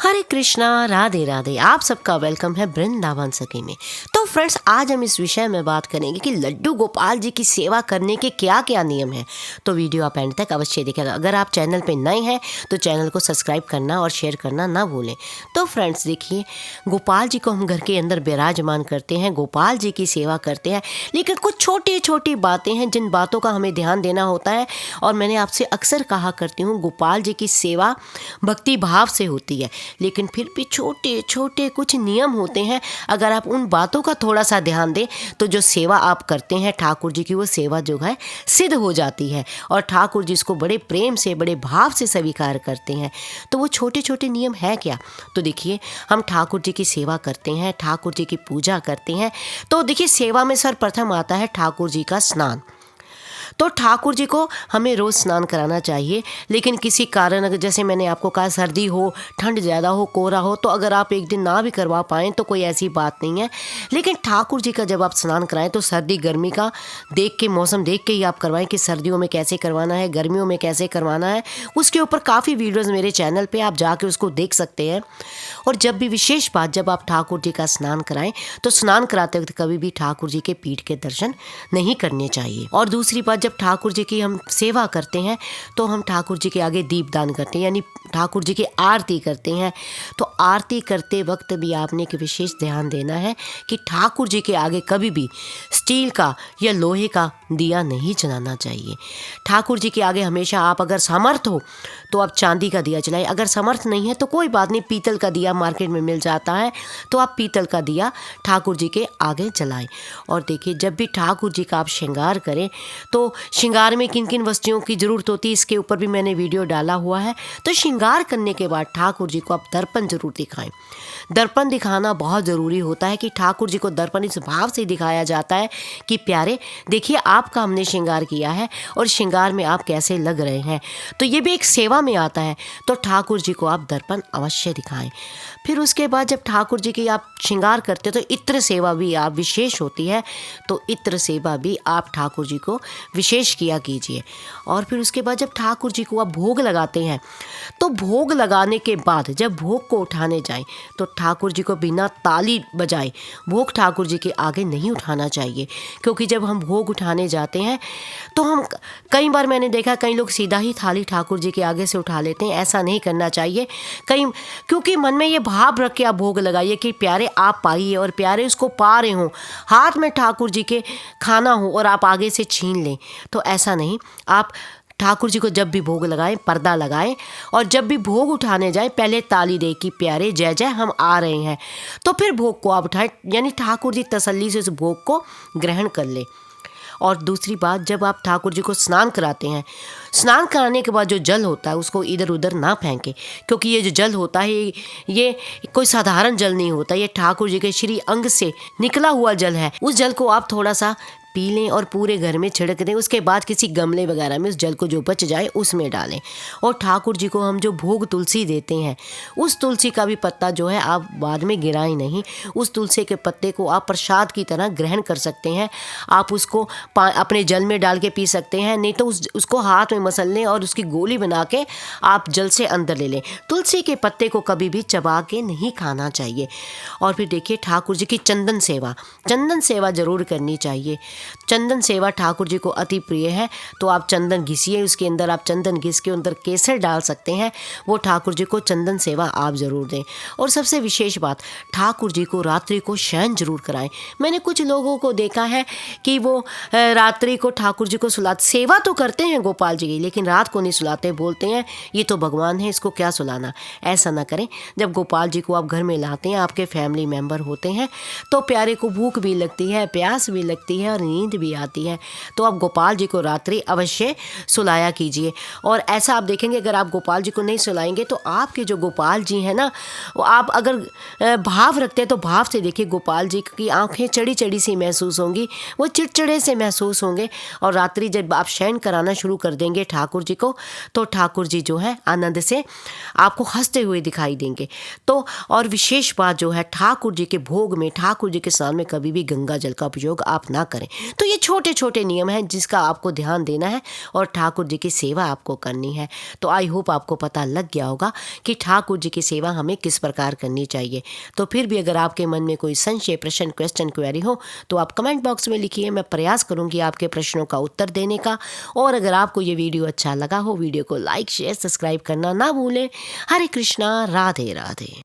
हरे कृष्णा, राधे राधे। आप सबका वेलकम है वृंदावन सखी में। तो फ्रेंड्स, आज हम इस विषय में बात करेंगे कि लड्डू गोपाल जी की सेवा करने के क्या क्या नियम हैं। तो वीडियो आप एंड तक अवश्य देखिएगा। अगर आप चैनल पे नए हैं तो चैनल को सब्सक्राइब करना और शेयर करना ना भूलें। तो फ्रेंड्स देखिए, गोपाल जी को हम घर के अंदर विराजमान करते हैं, गोपाल जी की सेवा करते हैं, लेकिन कुछ छोटी छोटी बातें हैं जिन बातों का हमें ध्यान देना होता है। और मैंने आपसे अक्सर कहा करती हूँ, गोपाल जी की सेवा भक्ति भाव से होती है, लेकिन फिर भी छोटे छोटे कुछ नियम होते हैं। अगर आप उन बातों का थोड़ा सा ध्यान दें तो जो सेवा आप करते हैं ठाकुर जी की, वो सेवा जो है सिद्ध हो जाती है और ठाकुर जी इसको बड़े प्रेम से, बड़े भाव से स्वीकार करते हैं। तो वो छोटे छोटे नियम है क्या? तो देखिए, हम ठाकुर जी की सेवा करते हैं, ठाकुर जी की पूजा करते हैं। तो देखिए, सेवा में सर्वप्रथम आता है ठाकुर जी का स्नान। तो ठाकुर जी को हमें रोज़ स्नान कराना चाहिए, लेकिन किसी कारण, अगर जैसे मैंने आपको कहा सर्दी हो, ठंड ज़्यादा हो, कोहरा हो, तो अगर आप एक दिन ना भी करवा पाएँ तो कोई ऐसी बात नहीं है। लेकिन ठाकुर जी का जब आप स्नान कराएं तो सर्दी गर्मी का देख के, मौसम देख के ही आप करवाएं कि सर्दियों में कैसे करवाना है, गर्मियों में कैसे करवाना है। उसके ऊपर काफ़ी वीडियोज़ मेरे चैनल पर, आप जाके उसको देख सकते हैं। और जब भी, विशेष बात, जब आप ठाकुर जी का स्नान कराएं तो स्नान कराते वक्त कभी भी ठाकुर जी के पीठ के दर्शन नहीं करने चाहिए। और दूसरी बात, जब ठाकुर जी की हम सेवा करते हैं तो हम ठाकुर जी के आगे दीपदान करते हैं, यानी ठाकुर जी की आरती करते हैं। तो आरती करते वक्त भी आपने एक विशेष ध्यान देना है कि ठाकुर जी के आगे कभी भी स्टील का या लोहे का दिया नहीं जलाना चाहिए। ठाकुर जी के आगे हमेशा आप, अगर समर्थ हो तो आप चांदी का दिया जलाएं, अगर समर्थ नहीं है तो कोई बात नहीं, पीतल का दिया मार्केट में मिल जाता है, तो आप पीतल का दिया ठाकुर जी के आगे जलाएं। और देखिए, जब भी ठाकुर जी का आप श्रृंगार करें तो श्रृंगार में किन किन वस्तुओं की ज़रूरत होती है, इसके ऊपर भी मैंने वीडियो डाला हुआ है। तो श्रृंगार करने के बाद ठाकुर जी को आप दर्पण जरूर दिखाएं। दर्पण दिखाना बहुत ज़रूरी होता है कि ठाकुर जी को दर्पण इस भाव से दिखाया जाता है कि प्यारे देखिए, आपका हमने श्रृंगार किया है और श्रृंगार में आप कैसे लग रहे हैं। तो ये भी एक सेवा में आता है। तो ठाकुर जी को आप दर्पण अवश्य दिखाएं। फिर उसके बाद जब ठाकुर जी की आप श्रृंगार करते तो इत्र सेवा भी आप विशेष होती है, तो इत्र सेवा भी आप ठाकुर जी को विशेष किया कीजिए। और फिर उसके बाद जब ठाकुर जी को आप भोग लगाते हैं तो भोग लगाने के बाद जब भोग को उठाने जाएं तो ठाकुर जी को बिना ताली बजाए भोग ठाकुर जी के आगे नहीं उठाना चाहिए। क्योंकि जब हम भोग उठाने जाते हैं तो हम, कई बार मैंने देखा कई लोग सीधा ही थाली ठाकुर जी के आगे से उठा लेते हैं। ऐसा नहीं करना चाहिए। क्योंकि मन में ये भाव रख के आप भोग लगाइए कि प्यारे आप पाइए और प्यारे उसको पा रहे हों, हाथ में ठाकुर जी के खाना हो और आप आगे से छीन लें। तो ऐसा नहीं। आप ठाकुर जी को जब भी भोग लगाएं, पर्दा लगाएं, और जब भी भोग उठाने जाएं पहले ताली दे कि प्यारे जय जय हम आ रहे हैं। तो फिर भोग को आप उठाएं, यानी ठाकुर जी तसल्ली से उस भोग को ग्रहण कर लें। और दूसरी बात, जब आप ठाकुर जी को स्नान कराते हैं, स्नान कराने के बाद जो जल होता है उसको इधर उधर ना फेंकें। क्योंकि ये जो जल होता है ये कोई साधारण जल नहीं होता, ये ठाकुर जी के श्री अंग से निकला हुआ जल है। उस जल को आप थोड़ा सा पी लें और पूरे घर में छिड़क दें। उसके बाद किसी गमले वगैरह में उस जल को जो बच जाए उसमें डालें। और ठाकुर जी को हम जो भोग तुलसी देते हैं, उस तुलसी का भी पत्ता जो है आप बाद में गिराएं नहीं। उस तुलसी के पत्ते को आप प्रसाद की तरह ग्रहण कर सकते हैं। आप उसको अपने जल में डाल के पी सकते हैं, नहीं तो उसको हाथ में मसल लें और उसकी गोली बना के आप जल से अंदर ले लें। तुलसी के पत्ते को कभी भी चबा के नहीं खाना चाहिए। और फिर देखिए, ठाकुर जी की चंदन सेवा जरूर करनी चाहिए। चंदन सेवा ठाकुर जी को अति प्रिय है। तो आप चंदन घिसिए, उसके अंदर आप चंदन घिस के अंदर केसर डाल सकते हैं। वो ठाकुर जी को चंदन सेवा आप ज़रूर दें। और सबसे विशेष बात, ठाकुर जी को रात्रि को शयन जरूर कराएं। मैंने कुछ लोगों को देखा है कि वो रात्रि को ठाकुर जी को सेवा तो करते हैं गोपाल जी की, लेकिन रात को नहीं सुलाते। बोलते हैं ये तो भगवान है, इसको क्या सुलाना। ऐसा ना करें। जब गोपाल जी को आप घर में लाते हैं, आपके फैमिली मेम्बर होते हैं, तो प्यारे को भूख भी लगती है, प्यास भी लगती है और नींद भी आती है। तो आप गोपाल जी को रात्रि अवश्य सुलाया कीजिए। और ऐसा आप देखेंगे, अगर आप गोपाल जी को नहीं सुलाएंगे तो आपके जो गोपाल जी हैं ना, वो आप अगर भाव रखते हैं तो भाव से देखिए, गोपाल जी की आंखें चढ़ी चढ़ी सी महसूस होंगी, वो चिड़चिड़े से महसूस होंगे। और रात्रि जब आप शयन कराना शुरू कर देंगे ठाकुर जी को, तो ठाकुर जी जो है आनंद से आपको हंसते हुए दिखाई देंगे। तो और विशेष बात जो है, ठाकुर जी के भोग में, ठाकुर जी के स्नान में कभी भी गंगा जल का उपयोग आप ना करें। तो ये छोटे छोटे नियम हैं जिसका आपको ध्यान देना है और ठाकुर जी की सेवा आपको करनी है। तो आई होप आपको पता लग गया होगा कि ठाकुर जी की सेवा हमें किस प्रकार करनी चाहिए। तो फिर भी अगर आपके मन में कोई संशय, प्रश्न, क्वेश्चन, क्वेरी हो तो आप कमेंट बॉक्स में लिखिए। मैं प्रयास करूंगी आपके प्रश्नों का उत्तर देने का। और अगर आपको ये वीडियो अच्छा लगा हो, वीडियो को लाइक, शेयर, सब्सक्राइब करना ना भूलें। हरे कृष्णा, राधे राधे।